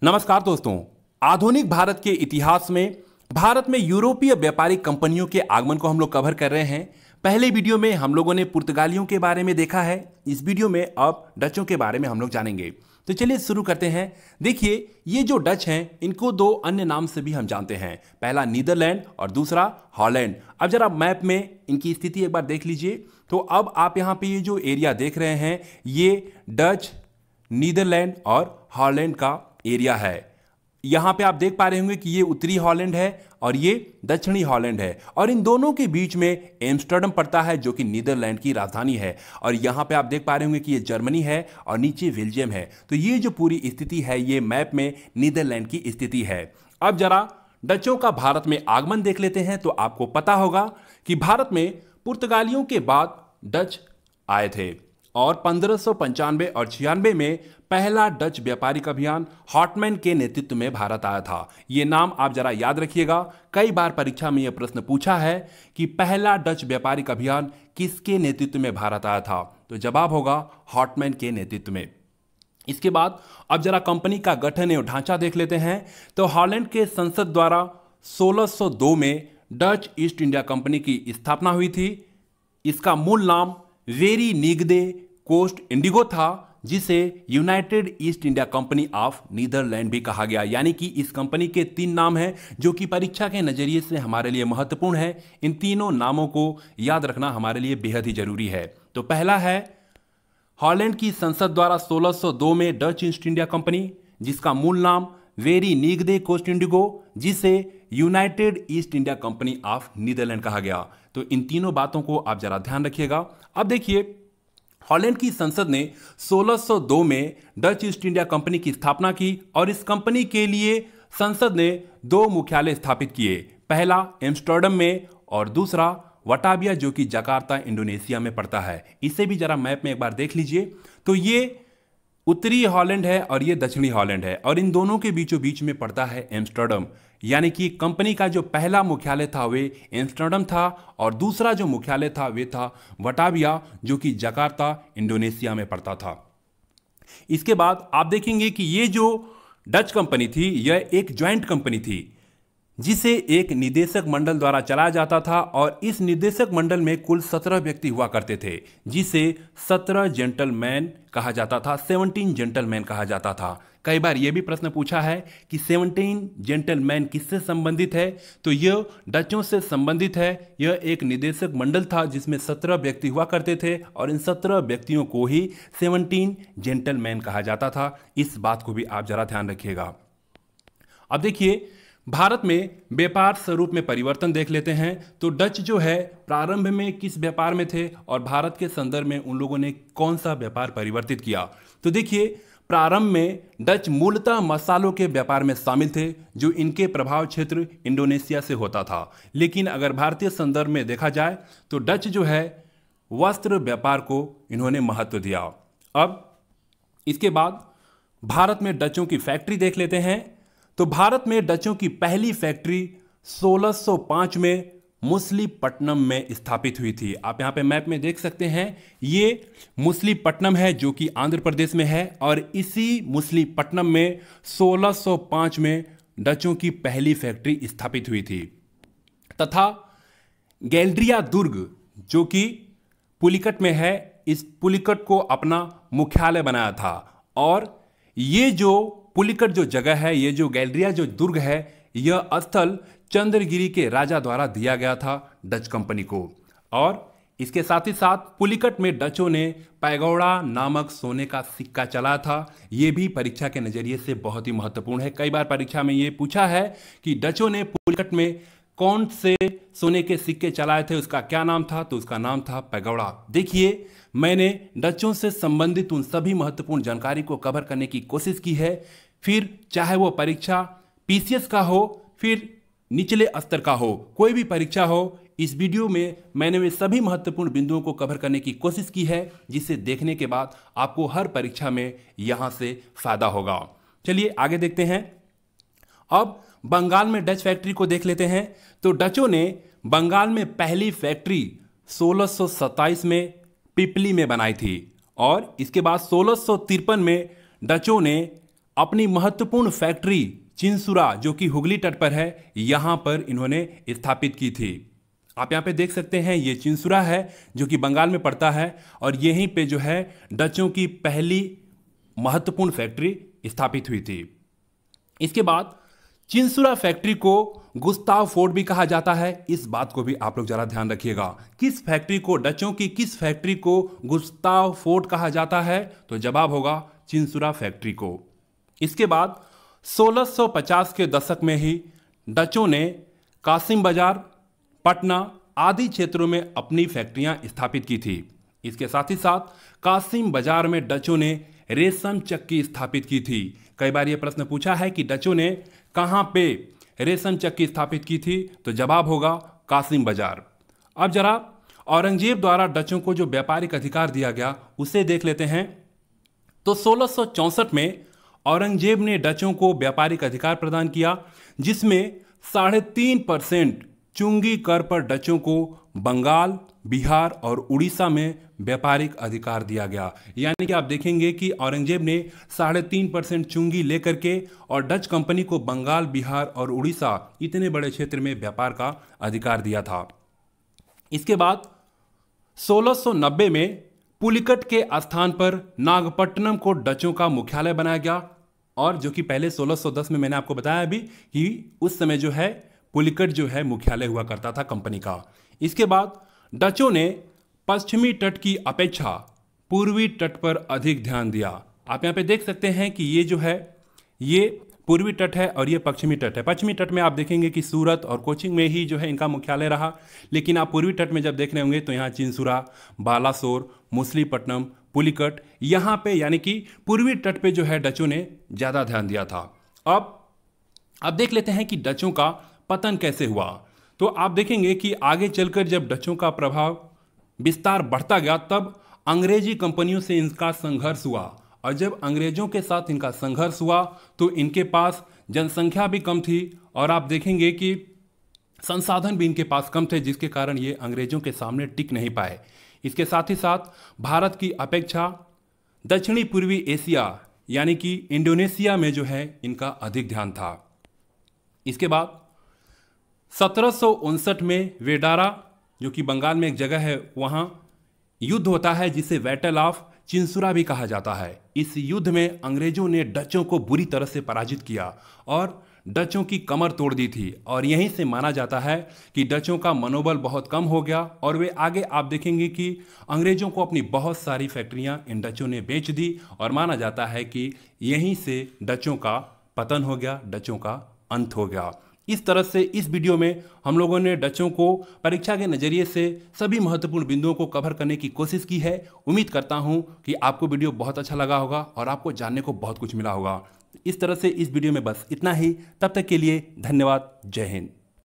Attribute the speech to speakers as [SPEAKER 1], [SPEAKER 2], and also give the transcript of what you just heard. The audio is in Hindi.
[SPEAKER 1] नमस्कार दोस्तों। आधुनिक भारत के इतिहास में भारत में यूरोपीय व्यापारिक कंपनियों के आगमन को हम लोग कवर कर रहे हैं। पहले वीडियो में हम लोगों ने पुर्तगालियों के बारे में देखा है। इस वीडियो में अब डचों के बारे में हम लोग जानेंगे। तो चलिए शुरू करते हैं। देखिए, ये जो डच हैं इनको दो अन्य नाम से भी हम जानते हैं। पहला नीदरलैंड और दूसरा हॉलैंड। अब जरा मैप में इनकी स्थिति एक बार देख लीजिए। तो अब आप यहाँ पे ये जो एरिया देख रहे हैं ये डच, नीदरलैंड और हॉलैंड का एरिया है। यहां पे आप देख पा रहे होंगे कि ये उत्तरी हॉलैंड है और ये दक्षिणी हॉलैंड है, और इन दोनों के बीच में एम्स्टर्डम पड़ता है जो कि नीदरलैंड की राजधानी है। और यहां पे आप देख पा रहे होंगे कि ये जर्मनी है और नीचे बेल्जियम है। तो ये जो पूरी स्थिति है ये मैप में नीदरलैंड की स्थिति है। अब जरा डचों का भारत में आगमन देख लेते हैं। तो आपको पता होगा कि भारत में पुर्तगालियों के बाद डच आए थे और 1595 और 96 में पहला डच व्यापारिक अभियान हॉटमैन के नेतृत्व में भारत आया था। यह नाम आप जरा याद रखिएगा। कई बार परीक्षा में यह प्रश्न पूछा है कि पहला डच व्यापारिक अभियान किसके नेतृत्व में भारत आया था, तो जवाब होगा हॉटमैन के नेतृत्व में। इसके बाद अब जरा कंपनी का गठन एवं ढांचा देख लेते हैं। तो हॉलैंड के संसद द्वारा 1602 में डच ईस्ट इंडिया कंपनी की स्थापना हुई थी। इसका मूल नाम वेरिनिगदे कोस्ट इंडिगो था, जिसे United East India Company of Netherland भी कहा गया। यानी कि इस कंपनी के 3 नाम हैं जो कि परीक्षा के नजरिए से हमारे लिए महत्वपूर्ण है। इन तीनों नामों को याद रखना हमारे लिए बेहद ही जरूरी है। तो पहला है हॉलैंड की संसद द्वारा 1602 में डच ईस्ट इंडिया कंपनी, जिसका मूल नाम वेरिनिगदे कोस्ट इंडिगो, जिसे United East India Company of Netherland कहा गया। तो इन तीनों बातों को आप जरा ध्यान रखिएगा। अब देखिए, हॉलैंड की संसद ने 1602 में डच ईस्ट इंडिया कंपनी की स्थापना की और इस कंपनी के लिए संसद ने 2 मुख्यालय स्थापित किए। पहला एम्स्टर्डम में और दूसरा वटाविया जो कि जकार्ता इंडोनेशिया में पड़ता है। इसे भी जरा मैप में एक बार देख लीजिए। तो ये उत्तरी हॉलैंड है और ये दक्षिणी हॉलैंड है, और इन दोनों के बीचों बीच में पड़ता है एम्स्टर्डम। यानी कि कंपनी का जो पहला मुख्यालय था वे एम्स्टर्डम था और दूसरा जो मुख्यालय था वे था वटाविया जो कि जकार्ता इंडोनेशिया में पड़ता था। इसके बाद आप देखेंगे कि ये जो डच कंपनी थी यह एक ज्वाइंट कंपनी थी जिसे एक निदेशक मंडल द्वारा चलाया जाता था, और इस निदेशक मंडल में कुल 17 व्यक्ति हुआ करते थे, जिसे 17 जेंटलमैन कहा जाता था, 17 जेंटलमैन कहा जाता था। कई बार यह भी प्रश्न पूछा है कि 17 जेंटलमैन किससे संबंधित है, तो यह डचों से संबंधित है। यह एक निदेशक मंडल था जिसमें 17 व्यक्ति हुआ करते थे और इन 17 व्यक्तियों को ही 17 जेंटलमैन कहा जाता था। इस बात को भी आप जरा ध्यान रखिएगा। अब देखिए, भारत में व्यापार स्वरूप में परिवर्तन देख लेते हैं। तो डच जो है प्रारंभ में किस व्यापार में थे और भारत के संदर्भ में उन लोगों ने कौन सा व्यापार परिवर्तित किया। तो देखिए, प्रारंभ में डच मूलतः मसालों के व्यापार में शामिल थे जो इनके प्रभाव क्षेत्र इंडोनेशिया से होता था। लेकिन अगर भारतीय संदर्भ में देखा जाए तो डच जो है वस्त्र व्यापार को इन्होंने महत्व दिया। अब इसके बाद भारत में डचों की फैक्ट्री देख लेते हैं। तो भारत में डचों की पहली फैक्ट्री 1605 में मुसलीपट्टनम में स्थापित हुई थी। आप यहां पे मैप में देख सकते हैं, ये मुसलीपट्टनम है जो कि आंध्र प्रदेश में है, और इसी मुसलीपट्टनम में 1605 में डचों की पहली फैक्ट्री स्थापित हुई थी। तथा गैल्ड्रिया दुर्ग जो कि पुलिकट में है, इस पुलिकट को अपना मुख्यालय बनाया था। और ये जो पुलिकट जो जगह है, ये जो गैल्ड्रिया जो दुर्ग है, यह स्थल चंद्रगिरी के राजा द्वारा दिया गया था डच कंपनी को। और इसके साथ ही साथ पुलिकट में डचों ने पैगोडा नामक सोने का सिक्का चलाया था। यह भी परीक्षा के नजरिए से बहुत ही महत्वपूर्ण है। कई बार परीक्षा में यह पूछा है कि डचों ने पुलिकट में कौन से सोने के सिक्के चलाए थे, उसका क्या नाम था, तो उसका नाम था पैगोडा। देखिए, मैंने डचों से संबंधित उन सभी महत्वपूर्ण जानकारी को कवर करने की कोशिश की है। फिर चाहे वो परीक्षा पीसीएस का हो, फिर निचले स्तर का हो, कोई भी परीक्षा हो, इस वीडियो में मैंने वे सभी महत्वपूर्ण बिंदुओं को कवर करने की कोशिश की है, जिसे देखने के बाद आपको हर परीक्षा में यहां से फायदा होगा। चलिए आगे देखते हैं। अब बंगाल में डच फैक्ट्री को देख लेते हैं। तो डचों ने बंगाल में पहली फैक्ट्री 1627 में पिपली में बनाई थी, और इसके बाद 1653 में डचों ने अपनी महत्वपूर्ण फैक्ट्री चिंसुरा जो कि हुगली तट पर है, यहां पर इन्होंने स्थापित की थी। आप यहां पे देख सकते हैं, ये चिंसुरा है जो कि बंगाल में पड़ता है और यहीं पे जो है डचों की पहली महत्वपूर्ण फैक्ट्री स्थापित हुई थी। इसके बाद चिंसुरा फैक्ट्री को गुस्ताव फोर्ट भी कहा जाता है। इस बात को भी आप लोग जरा ध्यान रखिएगा, किस फैक्ट्री को, डचों की किस फैक्ट्री को गुस्ताव फोर्ट कहा जाता है? तो जवाब होगा चिंसुरा फैक्ट्री को। इसके बाद 1650 के दशक में ही डचों ने कासिम बाजार, पटना आदि क्षेत्रों में अपनी फैक्ट्रियां स्थापित की थी। इसके साथ ही साथ कासिम बाजार में डचों ने रेशम चक्की स्थापित की थी। कई बार यह प्रश्न पूछा है कि डचों ने कहां पे रेशम चक्की स्थापित की थी? तो जवाब होगा कासिम बाजार। अब जरा औरंगजेब द्वारा डचों को जो व्यापारिक अधिकार दिया गया उसे देख लेते हैं। तो 1664 में औरंगजेब ने डचों को व्यापारिक अधिकार प्रदान किया, जिसमें 3.5% चुंगी कर पर डचों को बंगाल, बिहार और उड़ीसा में व्यापारिक अधिकार दिया गया। यानी कि आप देखेंगे कि औरंगजेब ने 3.5% चुंगी लेकर के और डच कंपनी को बंगाल, बिहार और उड़ीसा इतने बड़े क्षेत्र में व्यापार का अधिकार दिया था। इसके बाद 1690 में पुलिकट के स्थान पर नागपट्टनम को डचों का मुख्यालय बनाया गया, और जो कि पहले 1610 में मैंने आपको बताया अभी कि उस समय जो है पुलिकट जो है मुख्यालय हुआ करता था कंपनी का। इसके बाद डचों ने पश्चिमी तट की अपेक्षा पूर्वी तट पर अधिक ध्यान दिया। आप यहाँ पे देख सकते हैं कि ये जो है ये पूर्वी तट है और ये पश्चिमी तट है। पश्चिमी तट में आप देखेंगे कि सूरत और कोचिंग में ही जो है इनका मुख्यालय रहा, लेकिन आप पूर्वी तट में जब देख रहे होंगे तो यहाँ चिंसुरा, बालासोर, मुसलीपट्टनम, पुलिकट, यहाँ पे यानी कि पूर्वी तट पे जो है डचों ने ज़्यादा ध्यान दिया था। अब देख लेते हैं कि डचों का पतन कैसे हुआ। तो आप देखेंगे कि आगे चलकर जब डचों का प्रभाव विस्तार बढ़ता गया तब अंग्रेजी कंपनियों से इनका संघर्ष हुआ, और जब अंग्रेजों के साथ इनका संघर्ष हुआ तो इनके पास जनसंख्या भी कम थी और आप देखेंगे कि संसाधन भी इनके पास कम थे, जिसके कारण ये अंग्रेजों के सामने टिक नहीं पाए। इसके साथ ही साथ भारत की अपेक्षा दक्षिणी पूर्वी एशिया यानी कि इंडोनेशिया में जो है इनका अधिक ध्यान था। इसके बाद 1759 में वेडारा जो कि बंगाल में एक जगह है वहाँ युद्ध होता है, जिसे बैटल ऑफ चिंसुरा भी कहा जाता है। इस युद्ध में अंग्रेजों ने डचों को बुरी तरह से पराजित किया और डचों की कमर तोड़ दी थी, और यहीं से माना जाता है कि डचों का मनोबल बहुत कम हो गया और वे आगे आप देखेंगे कि अंग्रेजों को अपनी बहुत सारी फैक्ट्रियां इन डचों ने बेच दी, और माना जाता है कि यहीं से डचों का पतन हो गया, डचों का अंत हो गया। इस तरह से इस वीडियो में हम लोगों ने डचों को परीक्षा के नज़रिए से सभी महत्वपूर्ण बिंदुओं को कवर करने की कोशिश की है। उम्मीद करता हूं कि आपको वीडियो बहुत अच्छा लगा होगा और आपको जानने को बहुत कुछ मिला होगा। इस तरह से इस वीडियो में बस इतना ही। तब तक के लिए धन्यवाद। जय हिंद।